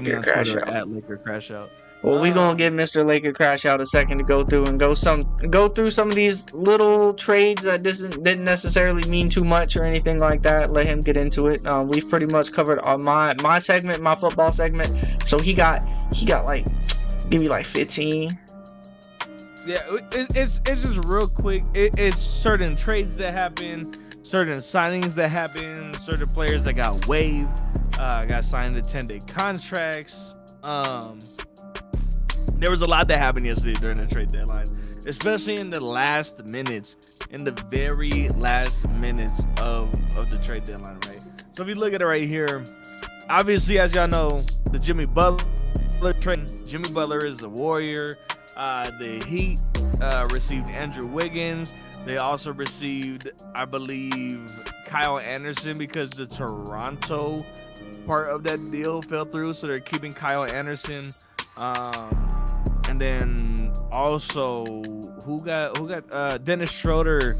me Laker on Crash Twitter Out. at Laker Crash Out. Well, we gonna give Mr. Laker Crash Out a second to go through and go through some of these little trades that didn't necessarily mean too much or anything like that. Let him get into it. We've pretty much covered my segment, my football segment. So he got like, give me like 15. Yeah, it's just real quick. It's certain trades that happen, certain signings that happen, certain players that got waived, got signed to 10-day contracts. There was a lot that happened yesterday during the trade deadline, especially in the last minutes, in the very last minutes of the trade deadline, right? So if you look at it right here, obviously, as y'all know, the Jimmy Butler trade. Jimmy Butler is a Warrior. The Heat received Andrew Wiggins. They also received, I believe, Kyle Anderson because the Toronto part of that deal fell through, so they're keeping Kyle Anderson. And then also who got Dennis Schroeder?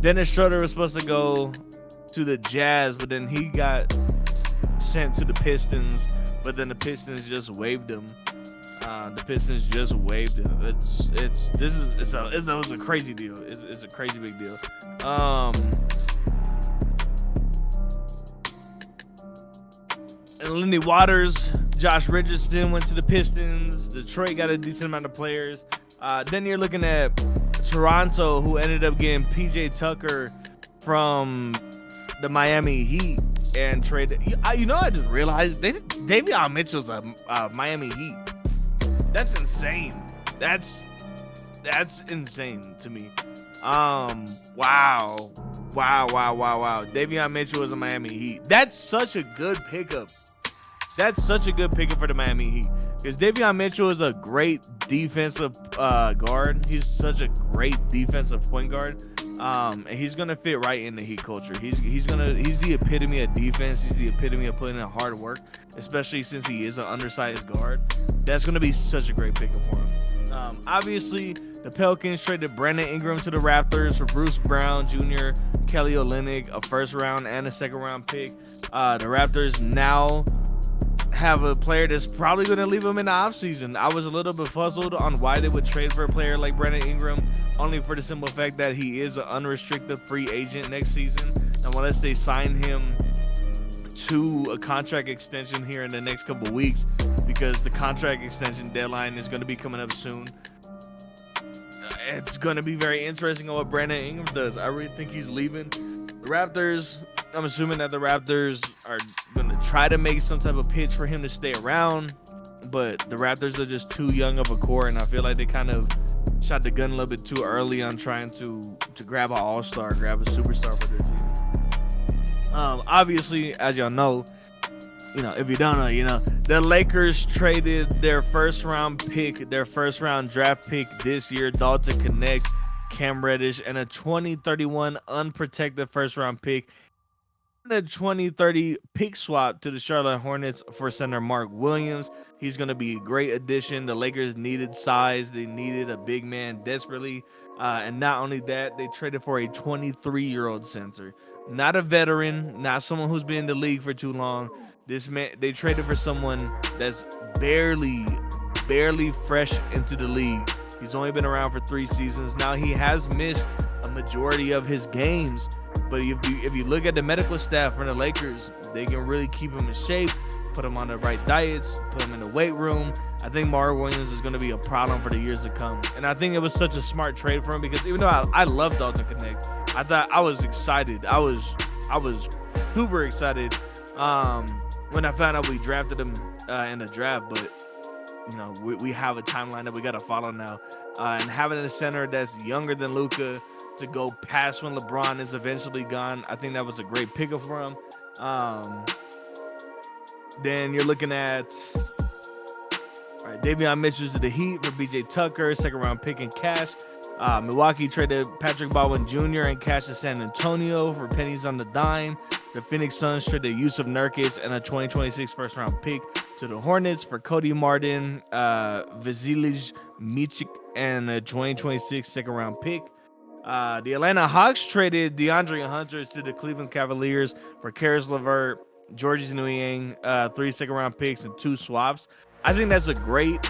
Dennis Schroeder was supposed to go to the Jazz, but then he got sent to the Pistons. But then the Pistons just waived him. It's a crazy deal. It's a crazy big deal. And Lindy Waters, Josh Richardson went to the Pistons. Detroit got a decent amount of players. Then you're looking at Toronto, who ended up getting PJ Tucker from the Miami Heat and traded. I just realized Davion Mitchell's a Miami Heat. That's insane. That's insane to me. Wow. Davion Mitchell was a Miami Heat. That's such a good pickup. That's such a good pickup for the Miami Heat because Davion Mitchell is a great defensive guard. He's such a great defensive point guard. And he's gonna fit right in the Heat culture. He's the epitome of defense. He's the epitome of putting in hard work, especially since he is an undersized guard. That's gonna be such a great pickup for him. Obviously, the Pelicans traded Brandon Ingram to the Raptors for Bruce Brown Jr., Kelly Olynyk, a first round and a second round pick. The Raptors now have a player that's probably going to leave them in the offseason. I was a little befuddled on why they would trade for a player like Brandon Ingram, only for the simple fact that he is an unrestricted free agent next season. And unless they sign him to a contract extension here in the next couple of weeks, because the contract extension deadline is going to be coming up soon, it's going to be very interesting on what Brandon Ingram does. I really think he's leaving. The Raptors, I'm assuming that the Raptors are going to try to make some type of pitch for him to stay around, but the Raptors are just too young of a core, and I feel like they kind of shot the gun a little bit too early on trying to grab an all-star, grab a superstar for their team. Obviously, as y'all know, if you don't know, the Lakers traded their first round draft pick this year, Dalton Knecht, Cam Reddish, and a 2031 unprotected first round pick, and a 2030 pick swap to the Charlotte Hornets for center Mark Williams. He's going to be a great addition. The Lakers needed size. They needed a big man desperately. And not only that, they traded for a 23-year-old center. Not a veteran, not someone who's been in the league for too long. This man, they traded for someone that's barely fresh into the league. He's only been around for 3 seasons. Now he has missed a majority of his games, but if you look at the medical staff for the Lakers, they can really keep him in shape, put him on the right diets, put him in the weight room. I think Mark Williams is going to be a problem for the years to come. And I think it was such a smart trade for him because even though I love Dalton Knecht, I was excited. I was super excited when I found out we drafted him in the draft. But we have a timeline that we got to follow now. And having a center that's younger than Luka to go past when LeBron is eventually gone, I think that was a great pickup for him. Then you're looking at Davion Mitchell to the Heat for BJ Tucker, second round pick and cash. Milwaukee traded Patrick Baldwin Jr. and cash to San Antonio for pennies on the dime. The Phoenix Suns traded Yusuf Nurkic and a 2026 first round pick to the Hornets for Cody Martin, Vasilij Michik, and a 2026 second round pick. The Atlanta Hawks traded DeAndre Hunter to the Cleveland Cavaliers for Karis LeVert, Georges Nguyen, 3 second-round picks, and 2 swaps. I think that's a great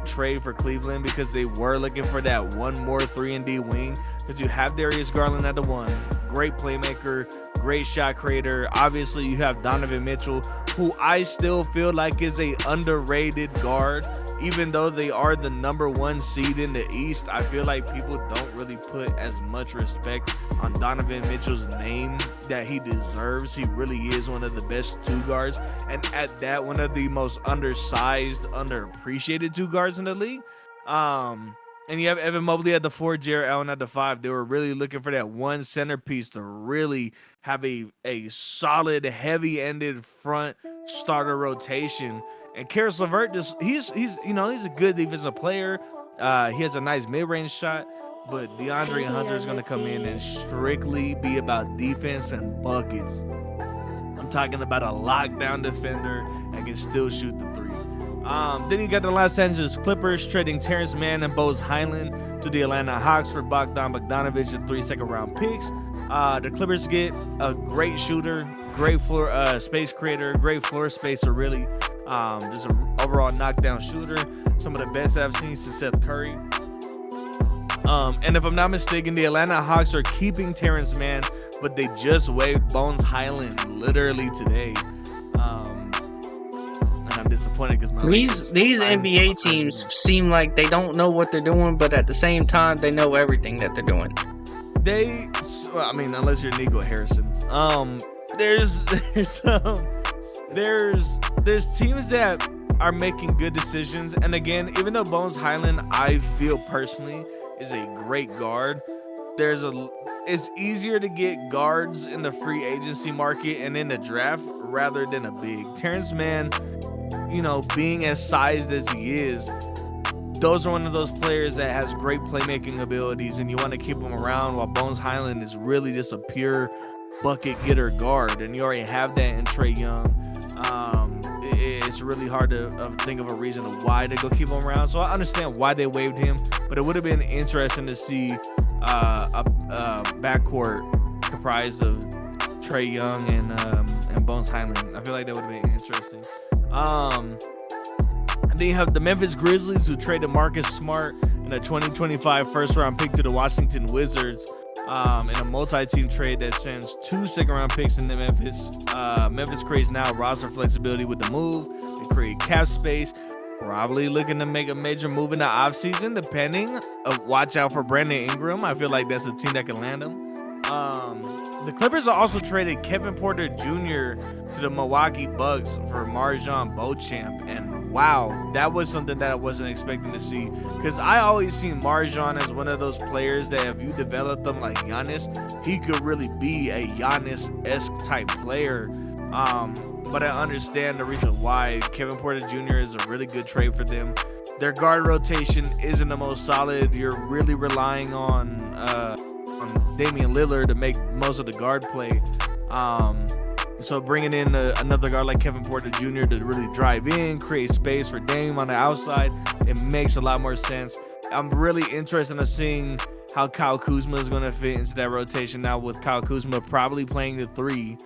trade for Cleveland because they were looking for that one more 3-and-D wing because you have Darius Garland at the 1, great playmaker, great shot creator. Obviously, you have Donovan Mitchell, who I still feel like is a underrated guard. Even though they are the number 1 seed in the East, I feel like people don't really put as much respect on Donovan Mitchell's name that he deserves. He really is one of the best 2 guards, and at that, one of the most undersized, underappreciated 2 guards in the league. And you have Evan Mobley at the 4, Jarrett Allen at the 5. They were really looking for that one centerpiece to really have a solid, heavy-ended front starter rotation. And Karis LeVert, he's a good defensive player. He has a nice mid-range shot, but DeAndre Hunter is going to come in and strictly be about defense and buckets. I'm talking about a lockdown defender that can still shoot the 3. Then you got the Los Angeles Clippers trading Terrence Mann and Bones Highland to the Atlanta Hawks for Bogdan Bogdanovic and 3 second-round picks. The Clippers get a great shooter, great floor space creator, great floor spacer, really. Just an overall knockdown shooter. Some of the best I've seen since Seth Curry. And if I'm not mistaken, the Atlanta Hawks are keeping Terrence Mann, but they just waived Bones Highland literally today. And I'm disappointed because these NBA teams seem like they don't know what they're doing, but at the same time, they know everything that they're doing. Unless you're Nico Harrison. There's teams that are making good decisions, and again, even though Bones Highland, I feel personally, is a great guard, it's easier to get guards in the free agency market and in the draft rather than a big. Terrence Mann, being as sized as he is, those are one of those players that has great playmaking abilities, and you want to keep him around, while Bones Highland is really just a pure bucket getter guard, and you already have that in Trae Young. It's really hard to think of a reason why to go keep him around. So I understand why they waived him, but it would have been interesting to see a backcourt comprised of Trae Young and Bones Highland. I feel like that would have been interesting. And then you have the Memphis Grizzlies, who traded Marcus Smart and a 2025 first-round pick to the Washington Wizards. In a multi-team trade that sends 2 second-round picks into Memphis. Memphis creates now roster flexibility with the move. They create cap space. Probably looking to make a major move in the offseason, depending. Watch out for Brandon Ingram. I feel like that's a team that can land him. The Clippers also traded Kevin Porter Jr. to the Milwaukee Bucks for MarJon Beauchamp, and wow, that was something that I wasn't expecting to see, because I always seen MarJon as one of those players that if you develop them like Giannis, he could really be a Giannis-esque type player. But I understand the reason why. Kevin Porter Jr. is a really good trade for them. Their guard rotation isn't the most solid. You're really relying on Damian Lillard to make most of the guard play. So bringing in another guard like Kevin Porter Jr. to really drive in, create space for Dame on the outside, it makes a lot more sense. I'm really interested in seeing how Kyle Kuzma is going to fit into that rotation now, with Kyle Kuzma probably playing the 3.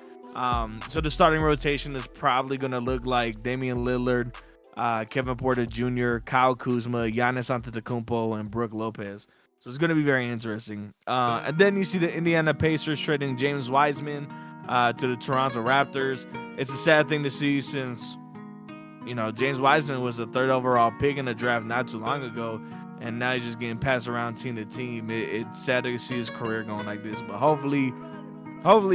So the starting rotation is probably going to look like Damian Lillard, Kevin Porter Jr., Kyle Kuzma, Giannis Antetokounmpo, and Brook Lopez. So it's going to be very interesting. And then you see the Indiana Pacers trading James Wiseman to the Toronto Raptors. It's a sad thing to see, since James Wiseman was the 3rd overall pick in the draft not too long ago, and now he's just getting passed around team to team. It's sad to see his career going like this, but hopefully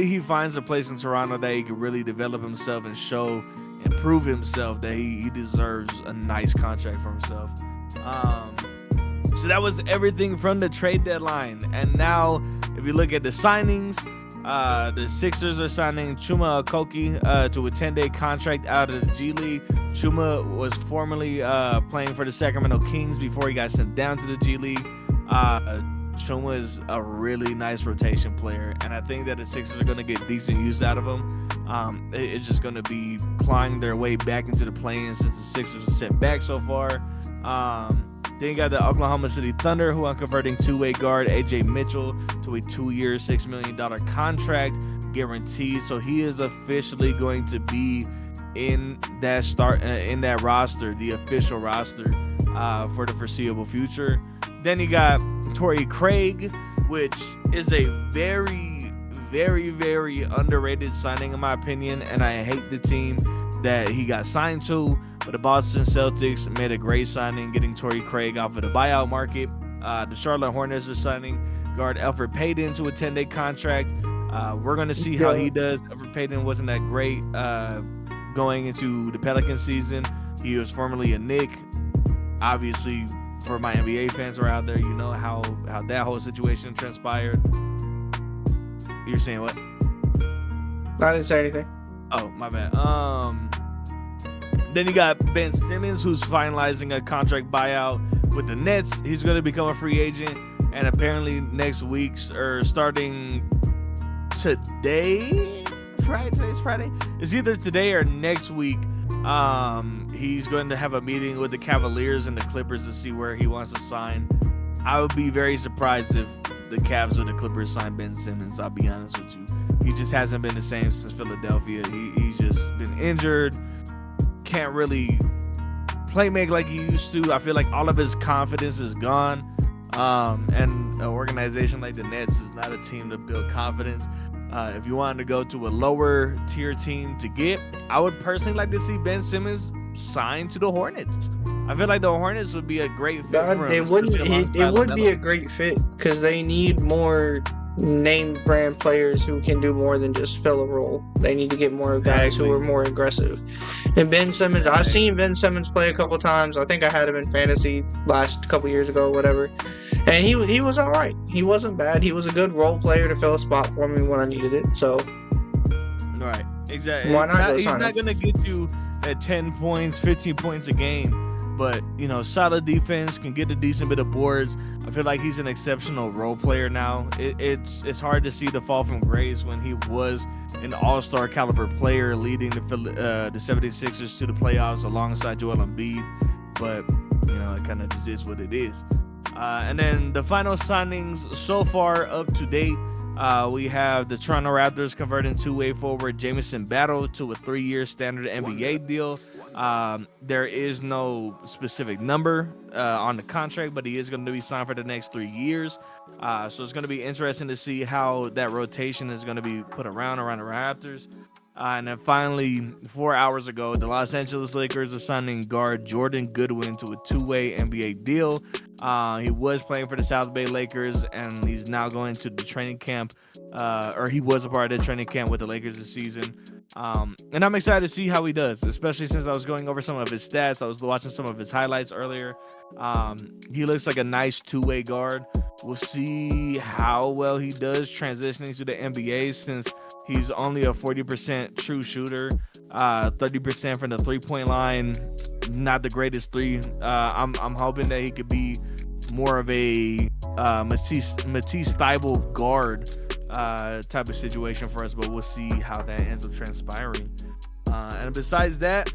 he finds a place in Toronto that he can really develop himself and show and prove himself that he deserves a nice contract for himself. So that was everything from the trade deadline. And now, if you look at the signings, the Sixers are signing Chuma Okogie to a 10-day contract out of the G League. Chuma was formerly playing for the Sacramento Kings before he got sent down to the G League. Chuma is a really nice rotation player, and I think that the Sixers are going to get decent use out of him. It's just going to be clawing their way back into the play-in, since the Sixers are set back so far. Then you got the Oklahoma City Thunder, who are converting two-way guard AJ Mitchell to a 2-year, $6 million contract guaranteed. So he is officially going to be in that roster, the official roster for the foreseeable future. Then you got Torrey Craig, which is a very, very, very underrated signing in my opinion, and I hate the team that he got signed to. But the Boston Celtics made a great signing, getting Torrey Craig off of the buyout market. The Charlotte Hornets are signing guard Elfrid Payton to a 10-day contract. We're going to see how he does. Elfrid Payton wasn't that great going into the Pelican season. He was formerly a Knick. Obviously, for my NBA fans who are out there, you know how that whole situation transpired. You're saying what? I didn't say anything. Oh, my bad. Then you got Ben Simmons, who's finalizing a contract buyout with the Nets. He's going to become a free agent, and apparently next week's or starting today, today's Friday. It's either today or next week. He's going to have a meeting with the Cavaliers and the Clippers to see where he wants to sign. I would be very surprised if the Cavs or the Clippers sign Ben Simmons. I'll be honest with you. He just hasn't been the same since Philadelphia. He's just been injured. Can't really make like he used to. I feel like all of his confidence is gone. And an organization like the Nets is not a team to build confidence. If you wanted to go to a lower tier team to get, I would personally like to see Ben Simmons signed to the Hornets. I feel like the Hornets would be a great fit for him. It would be a great fit because they need more name brand players who can do more than just fill a role. They need to get more guys who are more aggressive. And Ben Simmons, I've seen Ben Simmons play a couple times. I think I had him in fantasy last couple years ago, whatever. And he was all right. He wasn't bad. He was a good role player to fill a spot for me when I needed it. So, right, exactly. Why not? He's not going to get you at 10 points, 15 points a game. But, you know, solid defense, can get a decent bit of boards. I feel like he's an exceptional role player now. It's hard to see the fall from grace when he was an all-star caliber player leading the 76ers to the playoffs alongside Joel Embiid. But, you know, it kind of just is what it is. And then the final signings so far up to date, we have the Toronto Raptors converting two-way forward Jamison Battle to a 3-year standard NBA deal. There is no specific number on the contract, but he is going to be signed for the next 3 years. So it's going to be interesting to see how that rotation is going to be put around the Raptors. And then finally, 4 hours ago, the Los Angeles Lakers are signing guard Jordan Goodwin to a 2-way NBA deal. He was playing for the South Bay Lakers, and he's now going to the training camp, or he was a part of the training camp with the Lakers this season. And I'm excited to see how he does, especially since I was going over some of his stats. I was watching some of his highlights earlier. He looks like a nice two-way guard. We'll see how well he does transitioning to the NBA, since he's only a 40% true shooter, 30% from the three-point line. Not the greatest three. I'm hoping that he could be more of a Matisse Thybulle guard type of situation for us, but we'll see how that ends up transpiring. And besides that,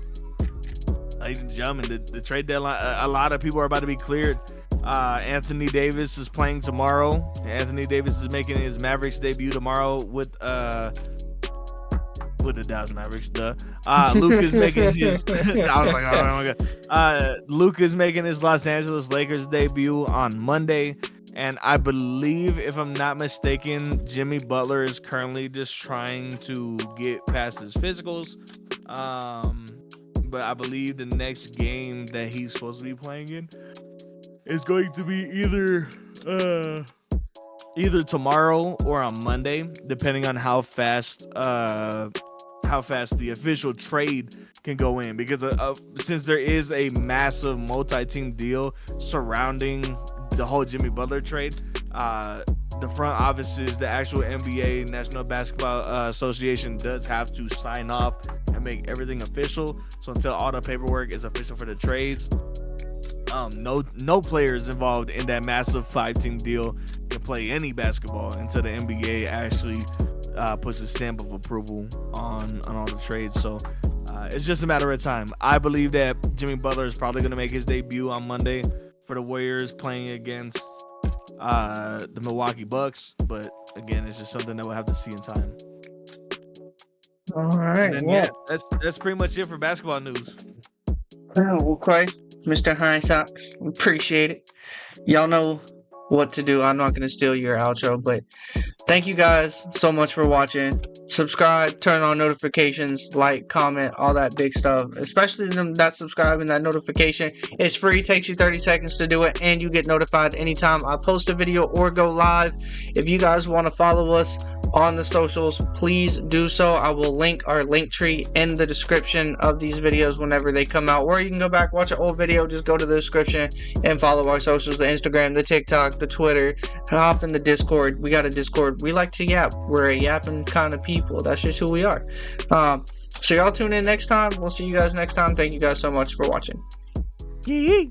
ladies and gentlemen, the trade deadline, a lot of people are about to be cleared. Anthony Davis is playing tomorrow. Anthony Davis is making his Mavericks debut tomorrow with the Dallas Mavericks. Luke is making his. I was like, oh my god. Luke is making his Los Angeles Lakers debut on Monday, and I believe, if I'm not mistaken, Jimmy Butler is currently just trying to get past his physicals. But I believe the next game that he's supposed to be playing in is going to be either tomorrow or on Monday, depending on how fast the official trade can go in, because since there is a massive multi-team deal surrounding the whole Jimmy Butler trade, the front offices, the actual NBA, National Basketball Association, does have to sign off and make everything official. So until all the paperwork is official for the trades, no players involved in that massive 5-team deal can play any basketball until the NBA actually puts a stamp of approval on all the trades. So it's just a matter of time. I believe that Jimmy Butler is probably going to make his debut on Monday for the Warriors playing against the Milwaukee Bucks. But again, it's just something that we'll have to see in time. All right. And then, that's pretty much it for basketball news. Well, Clay, Mr. High Socks, appreciate it. Y'all know what to do. I'm not going to steal your outro, but thank you guys so much for watching. Subscribe, turn on notifications, like, comment, all that big stuff. Especially them that subscribe and that notification. It's free, takes you 30 seconds to do it, and you get notified anytime I post a video or go live. If you guys want to follow us on the socials, please do so. I will link our link tree in the description of these videos whenever they come out, or you can go back, watch an old video, just go to the description and follow our socials, the Instagram, the TikTok, the Twitter, hop in the Discord. We got a Discord. We like to yap. We're a yapping kind of people. That's just who we are. So y'all tune in next time. We'll see you guys next time. Thank you guys so much for watching. Yee.